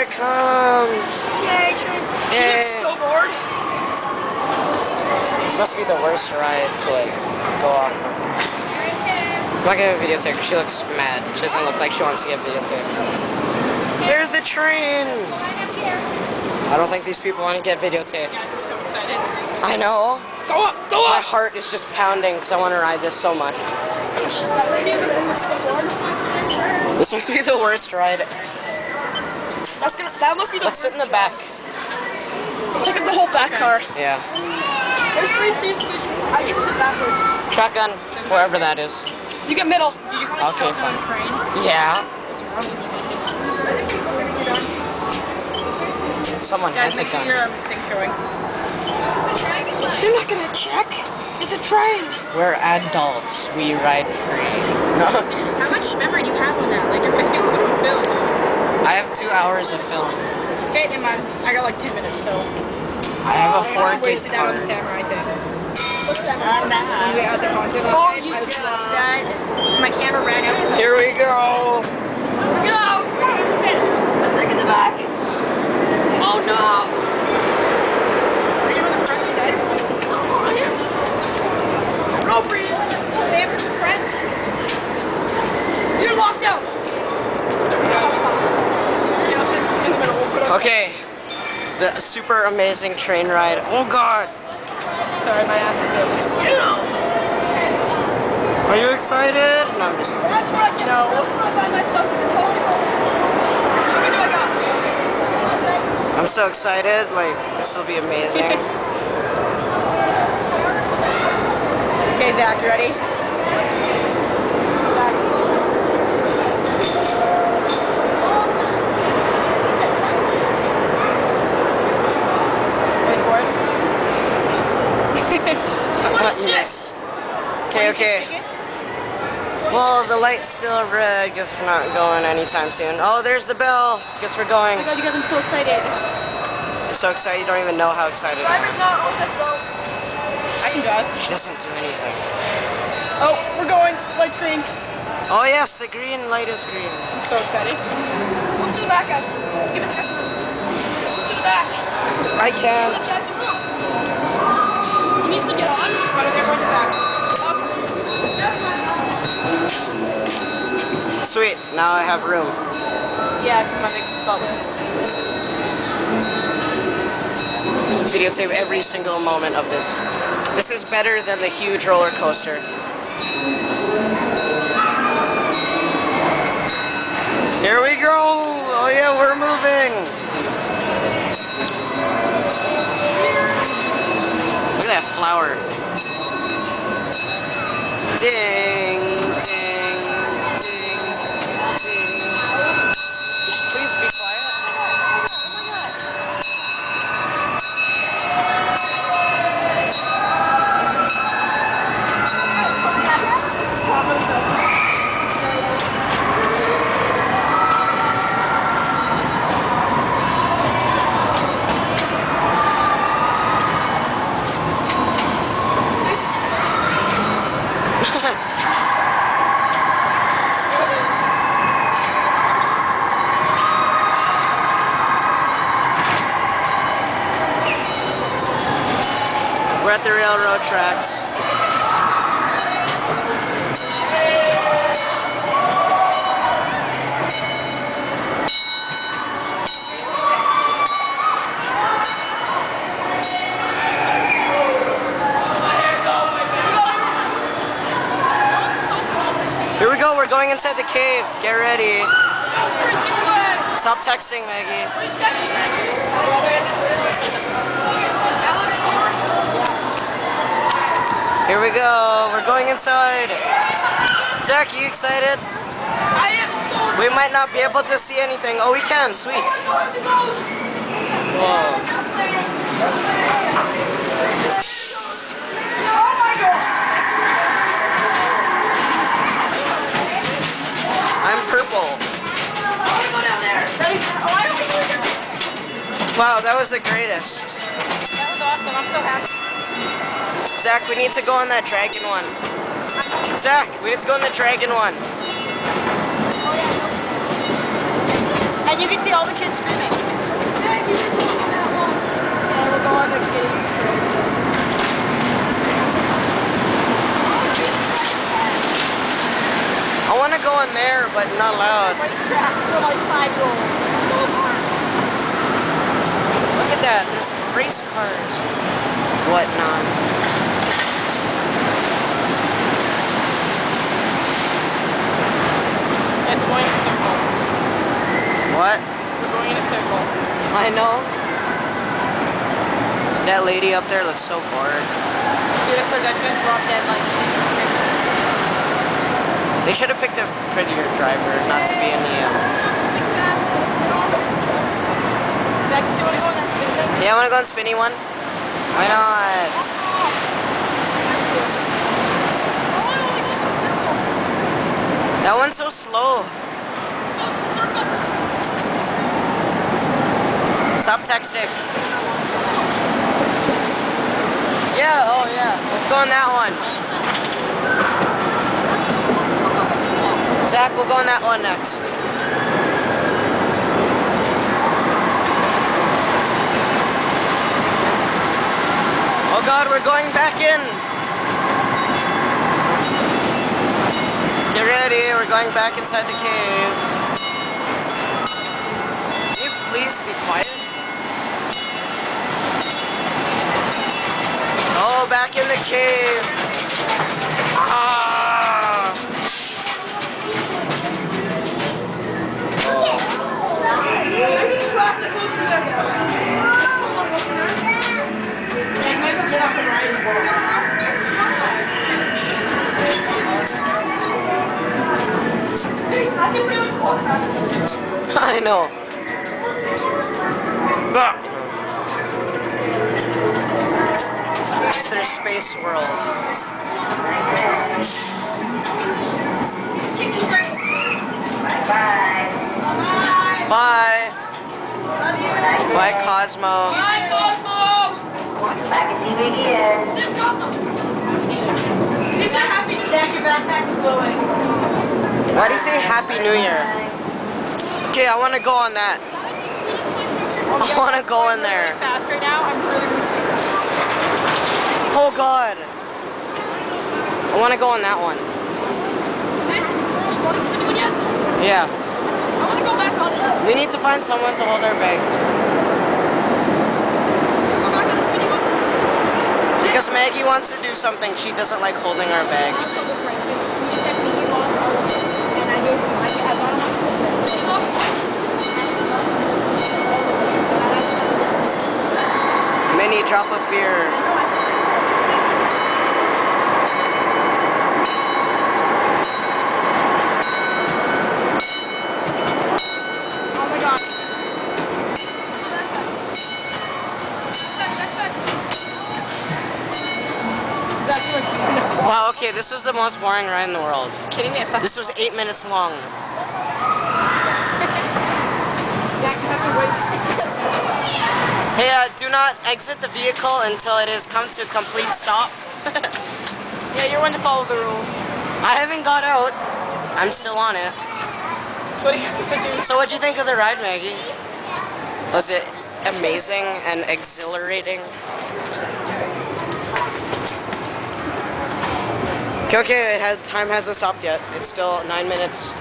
Here it comes! Yay, train! She looks so bored. This must be the worst ride to like go off. I'm not gonna videotape her. She looks mad. She doesn't look like she wants to get videotaped. There's the train! I don't think these people want to get videotaped. I'm so excited. I know. Go up! Go My up! heart is just pounding because I want to ride this so much. That lady over there looks so bored. This must be the worst ride. That must be the Let's sit in the back. Take up the whole back car. Yeah. There's 3 seats, bitch. I get to sit backwards. Shotgun, wherever that is. You get middle. You Okay, fine. Yeah. Someone has a gun. Your thing showing. They're not gonna check. It's a train. We're adults. We ride free. How much memory do you have on that? Like, you're basically looking at film. I have 2 hours of film. Okay, never mind. I got like 10 minutes, so. I have a 4 gig wasted that card. with the camera, I think. What's that? We got the concert last night. You just lost that. My camera ran out. Here we go. Go! Let's take it in the back. Oh no! Are you in the front today? Oh, I am. No breeze. They have in the front. You're locked out. Okay. The super amazing train ride. Oh god. Sorry, my ass is good. Are you excited? No, I'm just. That's right, you know. Look where I find my stuff in the toilet. How many do I got? I'm so excited. Like, this will be amazing. Okay, Zach, you ready? Wait for it. Next. Okay. Well, the light's still red. Guess we're not going anytime soon. Oh, there's the bell. Guess we're going. Oh my god, you guys, I'm so excited. I'm so excited. You don't even know how excited I am. Driver's not with us though. I can drive. She doesn't do anything. Oh, we're going. Light screen. Oh yes, the green light is green. I'm so excited. Move to the back, guys. Give this guy some room. Move to the back. I Give can't. this guy some room. He needs to get on. Right there, going to the back. Sweet. Now I have room. Yeah, because my big butt with. Videotape every single moment of this. This is better than the huge roller coaster. Here we go! Oh yeah, we're moving! Look at that flower. Ding, ding, ding, ding. Just please be quiet. We're at the railroad tracks. Here we go, we're going inside the cave. Get ready. Stop texting, Maggie. Here we go, we're going inside. Zach, are you excited? I am so. We might not be able to see anything. Oh, we can, sweet. Whoa. I'm purple. Wow, that was the greatest. That was awesome, I'm so happy. Zach, we need to go on that dragon one. Zach, we need to go on the dragon one. And you can see all the kids screaming. we'll go on the cave. I want to go in there, but not allowed. Like 5-year-olds. Look at that. There's race cars. Whatnot. It's going in a circle. What? We're going in a circle. I know. That lady up there looks so bored. Dude, if they're gonna drop dead like. They should have picked a prettier driver, not to be a Neo. Yeah, I want to go on spinny one. Why not? That one's so slow. Stop texting. Yeah, oh yeah. Let's go on that one. Zach, we'll go on that one next. Oh God, we're going back in. Get ready, we're going back inside the cave. Can you please be quiet? Oh, back in the cave. Ah! There's a truck that goes through their house. There's someone working there. They might have been off the riding board. I can pretty much walk fast. I know. It's their space world. Bye. Bye, Cosmo. Bye, Cosmo. There's Cosmo. He's a happy New Year. Your backpack is glowing. Why do you say Happy New Year? Okay, I want to go on that. I want to go in there. Fast right now. I'm really. Oh God. I want to go on that one. This? You want to spin one yet? Yeah. I want to go back on it. We need to find someone to hold our bags. Go back on the spinny one. Because Maggie wants to do something. She doesn't like holding our bags. Mini drop of fear. Oh my God. Wow, okay, this was the most boring ride in the world. Kidding me? This was 8 minutes long. Hey, do not exit the vehicle until it has come to a complete stop. Yeah, you're one to follow the rules. I haven't got out. I'm still on it. So what'd you think of the ride, Maggie? Was it amazing and exhilarating? Okay, time hasn't stopped yet. It's still 9 minutes.